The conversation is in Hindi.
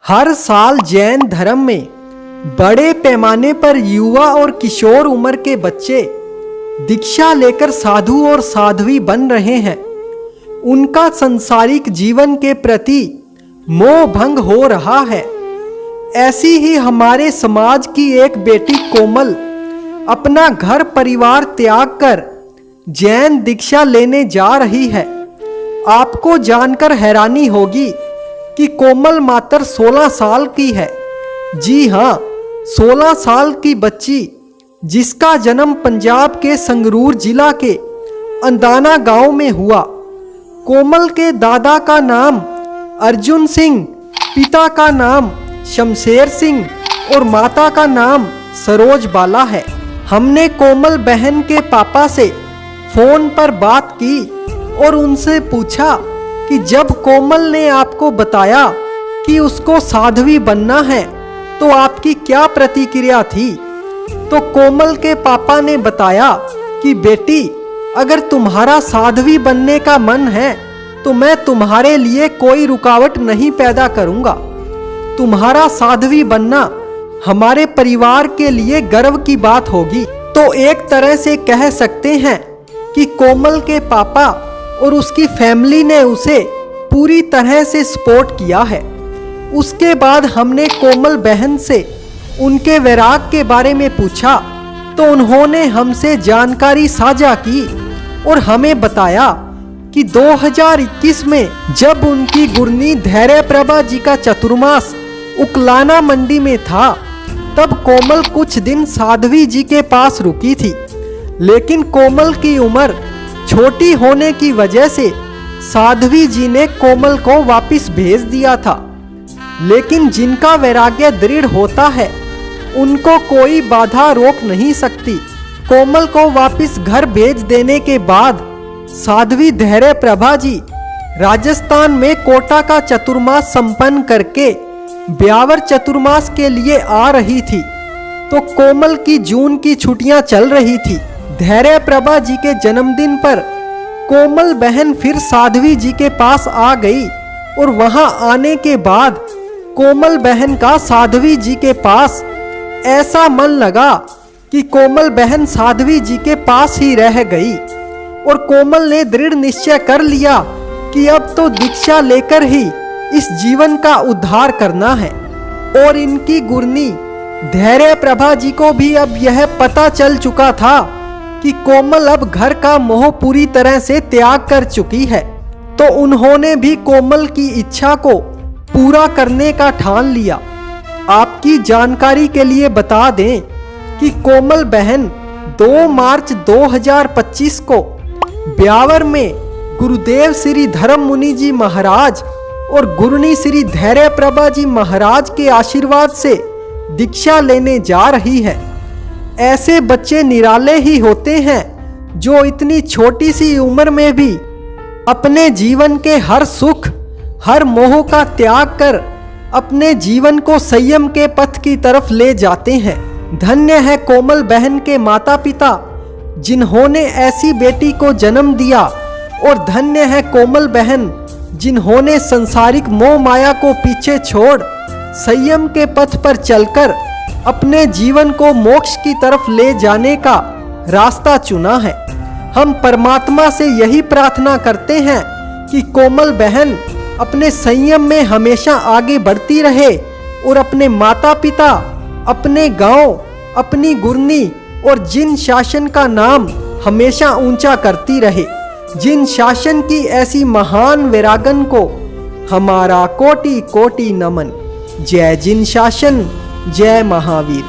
हर साल जैन धर्म में बड़े पैमाने पर युवा और किशोर उम्र के बच्चे दीक्षा लेकर साधु और साध्वी बन रहे हैं। उनका सांसारिक जीवन के प्रति मोह भंग हो रहा है। ऐसी ही हमारे समाज की एक बेटी कोमल अपना घर परिवार त्याग कर जैन दीक्षा लेने जा रही है। आपको जानकर हैरानी होगी कि कोमल मात्र 16 साल की है। जी हाँ, 16 साल की बच्ची जिसका जन्म पंजाब के संगरूर जिला के अंदाना गांव में हुआ। कोमल के दादा का नाम अर्जुन सिंह, पिता का नाम शमशेर सिंह और माता का नाम सरोज बाला है। हमने कोमल बहन के पापा से फोन पर बात की और उनसे पूछा कि जब कोमल ने आपको बताया कि उसको साध्वी बनना है तो आपकी क्या प्रतिक्रिया थी। तो कोमल के पापा ने बताया कि बेटी, अगर तुम्हारा साध्वी बनने का मन है तो मैं तुम्हारे लिए कोई रुकावट नहीं पैदा करूंगा। तुम्हारा साध्वी बनना हमारे परिवार के लिए गर्व की बात होगी। तो एक तरह से कह सकते हैं कि कोमल के पापा और उसकी फैमिली ने उसे पूरी तरह से सपोर्ट किया है। उसके बाद हमने कोमल बहन से उनके वैराग के बारे में पूछा तो उन्होंने हमसे जानकारी साझा की और हमें बताया कि 2021 में जब उनकी गुरनी धैर्य प्रभा जी का चतुर्मास उकलाना मंडी में था, तब कोमल कुछ दिन साध्वी जी के पास रुकी थी। लेकिन कोमल की उम्र छोटी होने की वजह से साध्वी जी ने कोमल को वापस भेज दिया था। लेकिन जिनका वैराग्य दृढ़ होता है उनको कोई बाधा रोक नहीं सकती। कोमल को वापस घर भेज देने के बाद साध्वी धैर्य प्रभा जी राजस्थान में कोटा का चतुर्मास संपन्न करके ब्यावर चतुर्मास के लिए आ रही थी। तो कोमल की जून की छुट्टियां चल रही थी। धैर्य प्रभा जी के जन्मदिन पर कोमल बहन फिर साध्वी जी के पास आ गई और वहां आने के बाद कोमल बहन का साध्वी जी के पास ऐसा मन लगा कि कोमल बहन साध्वी जी के पास ही रह गई और कोमल ने दृढ़ निश्चय कर लिया कि अब तो दीक्षा लेकर ही इस जीवन का उद्धार करना है। और इनकी गुरनी धैर्य प्रभा जी को भी अब यह पता चल चुका था कि कोमल अब घर का मोह पूरी तरह से त्याग कर चुकी है। तो उन्होंने भी कोमल की इच्छा को पूरा करने का ठान लिया। आपकी जानकारी के लिए बता दें कि कोमल बहन 2 मार्च 2025 को ब्यावर में गुरुदेव श्री धर्म मुनि जी महाराज और गुरनी श्री धैर्य प्रभा जी महाराज के आशीर्वाद से दीक्षा लेने जा रही है। ऐसे बच्चे निराले ही होते हैं जो इतनी छोटी सी उम्र में भी अपने जीवन के हर सुख हर मोह का त्याग कर अपने जीवन को संयम के पथ की तरफ ले जाते हैं। धन्य है कोमल बहन के माता पिता जिन्होंने ऐसी बेटी को जन्म दिया और धन्य है कोमल बहन जिन्होंने संसारिक मोह माया को पीछे छोड़ संयम के पथ पर चलकर अपने जीवन को मोक्ष की तरफ ले जाने का रास्ता चुना है। हम परमात्मा से यही प्रार्थना करते हैं कि कोमल बहन अपने संयम में हमेशा आगे बढ़ती रहे और अपने माता पिता, अपने गांव, अपनी गुरनी और जिन शासन का नाम हमेशा ऊंचा करती रहे। जिन शासन की ऐसी महान वैरागन को हमारा कोटि कोटि नमन। जय जिन शासन, जय महावीर।